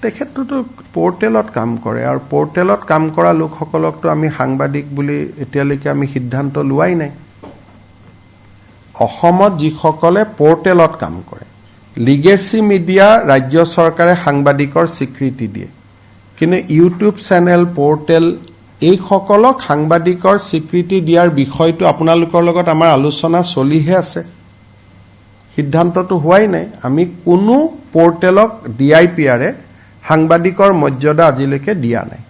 তেখেতটো পোৰ্টেলত কাম কৰে আৰু পোৰ্টেলত কাম কৰা লোকসকলকতো আমি সাংবাদিক বুলি এতিয়ালৈকে আমি সিদ্ধান্ত লোৱাই নাই অসমত যিসকলে পোৰ্টেলত কাম কৰে লিগেসি মিডিয়া ৰাজ্য চৰকাৰে সাংবাদিকৰ স্বীকৃতি দিয়ে কিন্তু ইউটিউব চেনেল পোৰ্টেল এই সকলক সাংবাদিকৰ স্বীকৃতি দিয়াৰ বিষয়টো আপোনালোকৰ লগত আমাৰ আলোচনা চলিহে আছে সিদ্ধান্তটো হোৱাই নাই আমি কোনো পোৰ্টেলক ডিআইপিআৰে সাংবাদিকৰ মৰ্যাদা আজিলৈকে দিয়া নাই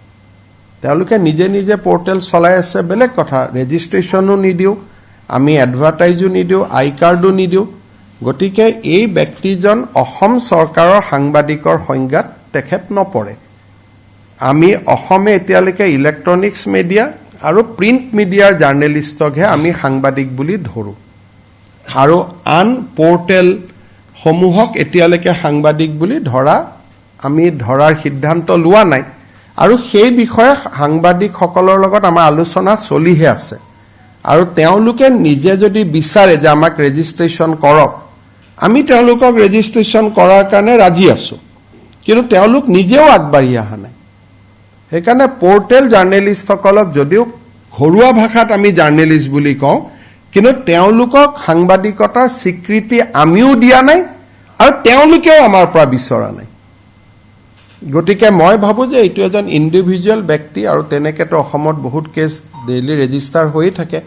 তেওঁলোকে নিজে নিজে পোৰ্টেল চলাই আছে বেলেগ কথা ৰেজিষ্ট্ৰেচনো নিদিও আমি এডভাৰটাইজো নিদিও আই কাৰ্ডো নিদিও গতিকে এই ব্যক্তিজন অসম চৰকাৰৰ সাংবাদিকৰ সংজ্ঞাত তেখেত নপৰে আমি অসমে এতিয়ালৈকে ইলেক্ট্ৰনিক্স মিডিয়া আৰু প্ৰিণ্ট মিডিয়াৰ জাৰ্নেলিষ্টকহে আমি সাংবাদিক বুলি ধৰো আৰু আন পোৰ্টেল সমূহক এতিয়ালৈকে সাংবাদিক বুলি আমি ধৰাৰ সিদ্ধান্ত লোৱা নাই আৰু সেই বিষয়ে সাংবাদিকসকলৰ লগত আমাৰ আলোচনা চলিহে আছে আৰু তেওঁলোকে নিজে যদি বিচাৰে যে আমাক ৰেজিষ্ট্ৰেচন কৰক আমি তেওঁলোকক ৰেজিষ্ট্ৰেচন কৰাৰ কাৰণে ৰাজি আছো কিন্তু তেওঁলোক নিজেও আগবাঢ়ি অহা নাই সেইকাৰণে পোৰ্টেল জাৰ্নেলিষ্টসকলক যদিও ঘৰুৱা ভাষাত আমি জাৰ্নেলিষ্ট বুলি কওঁ কিন্তু তেওঁলোকক সাংবাদিকতাৰ স্বীকৃতি আমিও দিয়া নাই আৰু তেওঁলোকেও আমাৰ পৰা বিচৰা নাই গতিকে মই ভাবো যে এইটো এজন ইন্ডিভিজুৱেল ব্যক্তি আৰু তেনেকেতো অসমত বহুত কেছ ডেইলি ৰেজিষ্টাৰ হৈ থাকে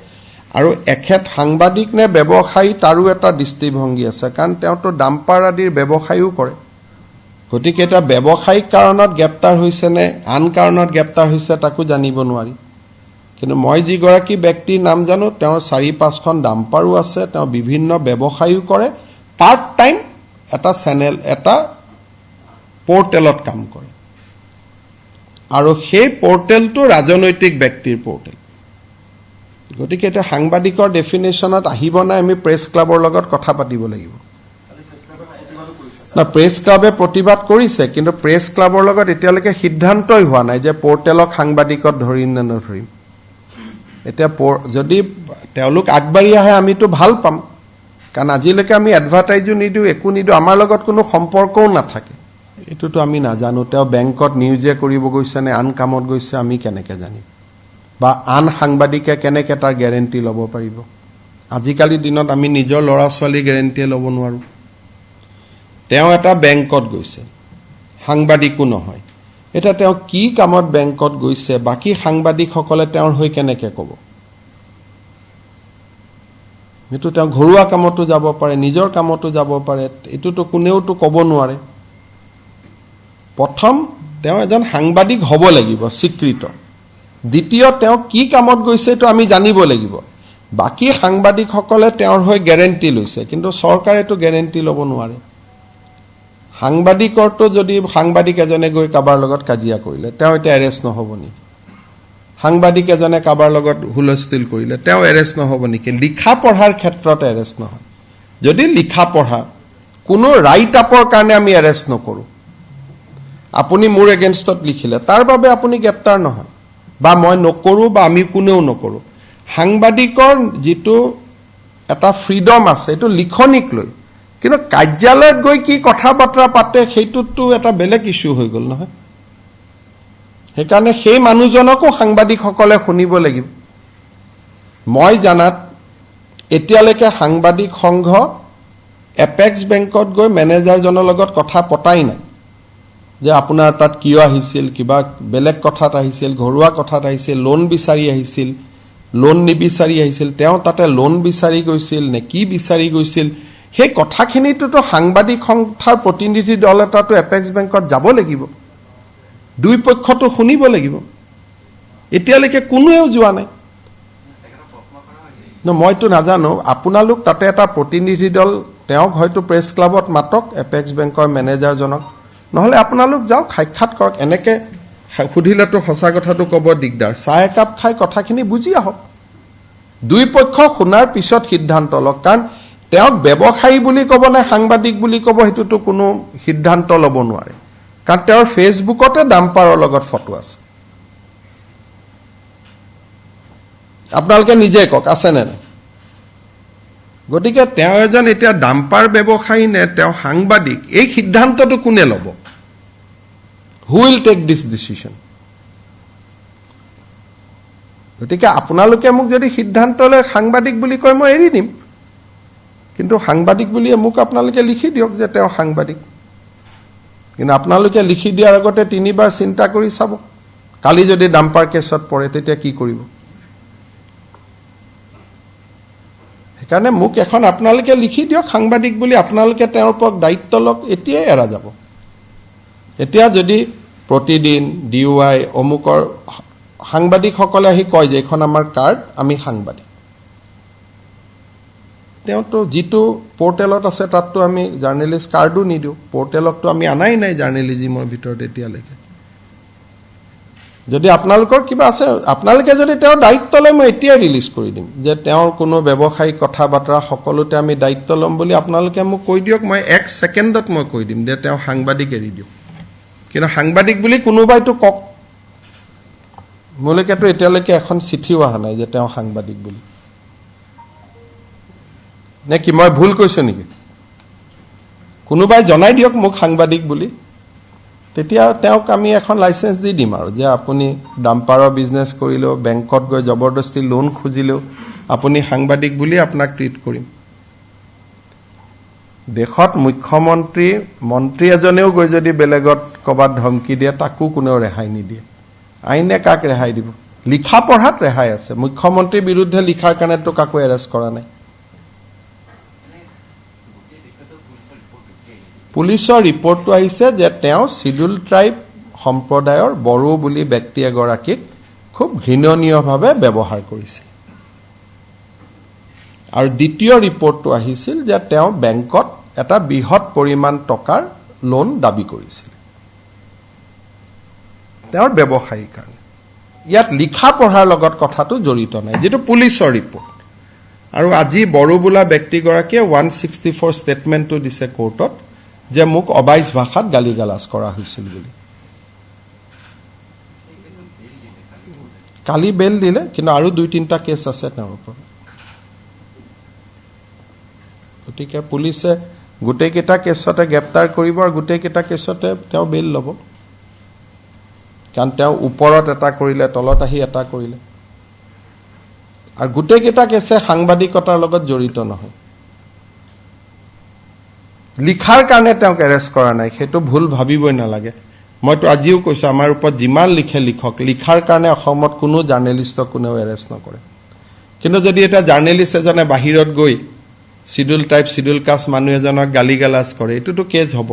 আৰু এখেত সাংবাদিক নে ব্যৱসায়ী তাৰো এটা দৃষ্টিভংগী আছে কাৰণ তেওঁতো ডাম্পাৰ আদিৰ ব্যৱসায়ও কৰে গতিকে এটা ব্যৱসায়িক কাৰণত গ্ৰেপ্তাৰ হৈছে নে আন কাৰণত গ্ৰেপ্তাৰ হৈছে তাকো জানিব নোৱাৰি কিন্তু মই যিগৰাকী ব্যক্তিৰ নাম জানো তেওঁৰ 4-5খন ডাম্পাৰো আছে তেওঁ বিভিন্ন ব্যৱসায়ও কৰে পাৰ্ট টাইম এটা চেনেল এটা পোৰ্টেলত কাম কৰে আৰু সেই পোৰ্টেলটো ৰাজনৈতিক ব্যক্তিৰ পোৰ্টেল গতিকে এটা সাংবাদিকৰ ডেফিনেশ্যনত আহিব নাই আমি প্ৰেছ ক্লাবৰ লগত কথা পাতিব লাগিব না প্ৰেছ ক্লাবে প্ৰতিবাদ কৰিছে কিন্তু প্ৰেছ ক্লাবৰ লগত এতিয়ালৈকে সিদ্ধান্তই হোৱা নাই যে পোৰ্টেলক সাংবাদিকত ধৰিম নে নধৰিম এতিয়া যদি তেওঁলোক আগবাঢ়ি আহে আমিতো ভাল পাম কাৰণ আজিলৈকে আমি এডভাৰটাইজো নিদিও একো নিদিও আমাৰ লগত কোনো সম্পৰ্কও নাথাকে এটোতো আমি নাজানো তেওঁ বেংকত নিউজে কৰিব গৈছে নে আন কামত গৈছে আমি কেনেকৈ জানিম বা আন সাংবাদিকে কেনেকৈ তাৰ গ্যাৰেণ্টি ল'ব পাৰিব আজিকালি দিনত আমি নিজৰ ল'ৰা ছোৱালী গ্যাৰেণ্টি ল'ব নোৱাৰো তেওঁ এটা বেংকত গৈছে সাংবাদিকো নহয় এটা তেওঁ কি কামত বেংকত গৈছে বাকি সাংবাদিকসকলে তেওঁৰ হৈ কেনেকৈ ক'ব এটো তেওঁ ঘৰুৱা কামতো যাব পাৰে নিজৰ কামতো যাব পাৰে এটোতো কোনেওতো ক'ব নোৱাৰে প্ৰথম তেওঁ এজন সাংবাদিক হ'ব লাগিব স্বীকৃত দ্বিতীয় তেওঁ কি কামত গৈছে তো আমি জানিব লাগিব বাকি সাংবাদিকসকলে তেওঁৰ হৈ গ্যাৰেণ্টি লৈছে কিন্তু চৰকাৰে তো গ্যাৰেণ্টি ল'ব নোৱাৰে সাংবাদিকৰটো যদি সাংবাদিক এজনে গৈ কাবাৰ লগত কাজিয়া কৰিলে তেওঁ এটা এৰেষ্ট নহব নি সাংবাদিক এজনে কাবাৰ লগত হুলস্থুল কৰিলে তেওঁ এৰেষ্ট নহব নেকি লিখা পঢ়াৰ ক্ষেত্ৰত এৰেষ্ট নহয় যদি লিখা পঢ়া কোনো ৰাইট আপৰ কাৰণে আমি এৰেষ্ট নকৰো আপুনি মোৰ এগেইনষ্টত লিখিলে তাৰ বাবে আপুনি গ্ৰেপ্তাৰ নহয় বা মই নকৰো বা আমি কোনেও নকৰো সাংবাদিকৰ যেটো এটা ফ্ৰীডম আছে এটো লিখনিক লৈ কিন্তু কাৰ্যালয়ত গৈ কি কথা বতৰা পাতে সেইটোতো এটা বেলেগ ইস্যু হৈ গল নহয় সেইকাৰণে সেই মানুহজনকো সাংবাদিকসকলে শুনিব লাগিব মই জানাত এতিয়ালৈকে সাংবাদিক সংঘ এপেক্স বেংকত গৈ মেনেজাৰজনৰ লগত কথা পতাই নাই যে আপোনাৰ তাত কিয় আহিছিল কিবা বেলেগ কথাত আহিছিল ঘৰুৱা কথাত আহিছিল লোন বিচাৰি আহিছিল লোন নিবিচাৰি আহিছিল তেওঁ তাতে লোন বিচাৰি গৈছিল নে কি বিচাৰি গৈছিল সেই কথাখিনিটো সাংবাদিক সংস্থাৰ প্ৰতিনিধি দল এটাটো এপেক্স বেংকত যাব লাগিব দুই পক্ষটো শুনিব লাগিব এতিয়ালৈকে কোনেও যোৱা নাই মইতো নাজানো আপোনালোক তাতে এটা প্ৰতিনিধি দল তেওঁক হয়তো প্ৰেছ ক্লাবত মাতক এপেক্স বেংকৰ মেনেজাৰজনক নহলে আপোনালোক যাওক সাক্ষাৎ কৰক এনেকে সুধিলেতো সঁচা কথাটো ক'ব দিগদাৰ চাহ একাপ খাই কথাখিনি বুজি আহক দুই পক্ষ শুনাৰ পিছত সিদ্ধান্ত লওক কাৰণ তেওঁক ব্যৱসায়ী বুলি ক'ব নে সাংবাদিক বুলি ক'ব হেতুটো কোনো সিদ্ধান্ত ল'ব নোৱাৰে কাৰণ তেওঁৰ ফেসবুকতে ডাম্পাৰৰ লগত ফটো আছে আপোনালোকে নিজে কক আছে নে গতিকে তেওঁ এজন এতিয়া ডাম্পাৰ ব্যৱসায়ী নে তেওঁ সাংবাদিক এই সিদ্ধান্তটো কোনে ল'ব Who will take this decision? গতিকে আপোনালোকে মোক যদি সিদ্ধান্ত লয় সাংবাদিক বুলি কয় মই এৰি দিম, কিন্তু সাংবাদিক বুলিয়ে মোক আপোনালোকে লিখি দিয়ক যে তেওঁ সাংবাদিক। কিন্তু আপোনালোকে লিখি দিয়াৰ আগতে 3বাৰ চিন্তা কৰি চাব, কালি যদি ডাম্পাৰ কেছত পৰে তেতিয়া কি কৰিব। সেইকাৰণে মোক এখন আপোনালোকে লিখি দিয়ক সাংবাদিক বুলি, আপোনালোকে তেওঁৰ ওপৰত দায়িত্ব লওক, এতিয়াই এৰা যাব। এতিয়া যদি প্ৰতিদিন DUI অমুকৰ সাংবাদিকসকলে আহি কয় যে এইখন আমাৰ কাৰ্ড, আমি সাংবাদিক, তেওঁতো যিটো পৰ্টেলত আছে তাততো আমি জাৰ্নেলিষ্ট কাৰ্ডো নিদিওঁ, পৰ্টেলততো আমি আনাই নাই জাৰ্নেলিজিমৰ ভিতৰত এতিয়ালৈকে। যদি আপোনালোকৰ কিবা আছে, আপোনালোকে যদি তেওঁৰ দায়িত্ব লয় মই এতিয়াই ৰিলিজ কৰি দিম যে তেওঁৰ কোনো ব্যৱসায়িক কথা বতৰা সকলোতে আমি দায়িত্ব ল'ম বুলি আপোনালোকে মোক কৈ দিয়ক, মই 1 ছেকেণ্ডত মই কৈ দিম যে তেওঁ সাংবাদিক এৰি দিয়ক। কিন্তু সাংবাদিক বুলি কোনোবাইতো কওক, মোলৈকেতো এতিয়ালৈকে এখন চিঠিও অহা নাই যে তেওঁ সাংবাদিক বুলি। নে কি মই ভুল কৈছো নেকি? কোনোবাই জনাই দিয়ক মোক সাংবাদিক বুলি, তেতিয়া তেওঁক আমি এখন লাইচেন্স দি দিম আৰু যে আপুনি ডাম্পাৰৰ বিজনেছ কৰিলেও, বেংকত গৈ জবৰদস্তি লোন খুজিলেও আপুনি সাংবাদিক বুলি আপোনাক ট্ৰিট কৰিম। দেশত মন্ত্ৰী এজনেও গৈ যদি বেলেগত ক'ৰবাত ধমকি দিয়ে তাকো কোনেও ৰেহাই নিদিয়ে। আইনে কাক ৰেহাই দিব? লিখা পঢ়াত ৰেহাই আছে, মুখ্যমন্ত্ৰীৰ বিৰুদ্ধে লিখাৰ কাৰণেতো কাকো এৰেষ্ট কৰা নাই। পুলিচৰ ৰিপৰ্টটো আহিছে যে তেওঁ শিডিউল ট্ৰাইব সম্প্ৰদায়ৰ বড়ো বুলি ব্যক্তি এগৰাকীক খুব ঘৃণনীয়ভাৱে ব্যৱহাৰ কৰিছিল। আৰু দ্বিতীয় ৰিপৰ্টটো আহিছিল যে তেওঁ বেংকত এটা বৃহৎ পৰিমাণ টকাৰ লোন দাবী কৰিছিল তেওঁৰ ব্যৱসায়ীৰ কাৰণে। ইয়াত লিখা পঢ়াৰ লগত কথাটো জড়িত নাই, যিটো পুলিচৰ ৰিপৰ্ট। আৰু আজি বড়ো বোলা ব্যক্তিগৰাকীয়ে 164 ষ্টেটমেণ্টটো দিছে কোৰ্টত যে মোক অবাইচ ভাষাত গালি গালাজ কৰা হৈছিল বুলি। কালি বেল দিলে, কিন্তু আৰু 2-3টা কেছ আছে তেওঁৰ ওপৰত। গতিকে পুলিচে গোটেইকেইটা কেছতে গ্ৰেপ্তাৰ কৰিব আৰু গোটেইকেইটা কেছতে তেওঁ বেল ল'ব, কাৰণ তেওঁ ওপৰত এটা কৰিলে, তলত আহি এটা কৰিলে। আৰু গোটেইকেইটা কেছে সাংবাদিকতাৰ লগত জড়িত নহয়। লিখাৰ কাৰণে তেওঁক এৰেষ্ট কৰা নাই, সেইটো ভুল ভাবিবই নালাগে। মইতো আজিও কৈছো আমাৰ ওপৰত যিমান লিখে লিখক, লিখাৰ কাৰণে অসমত কোনো জাৰ্নেলিষ্টক কোনেও এৰেষ্ট নকৰে। কিন্তু যদি এটা জাৰ্নেলিষ্ট এজনে বাহিৰত গৈ শিডিউল টাইপ শিডিউল কাষ্ট মানুহ এজনক গালি গালাজ কৰে, এইটোতো কেছ হ'ব।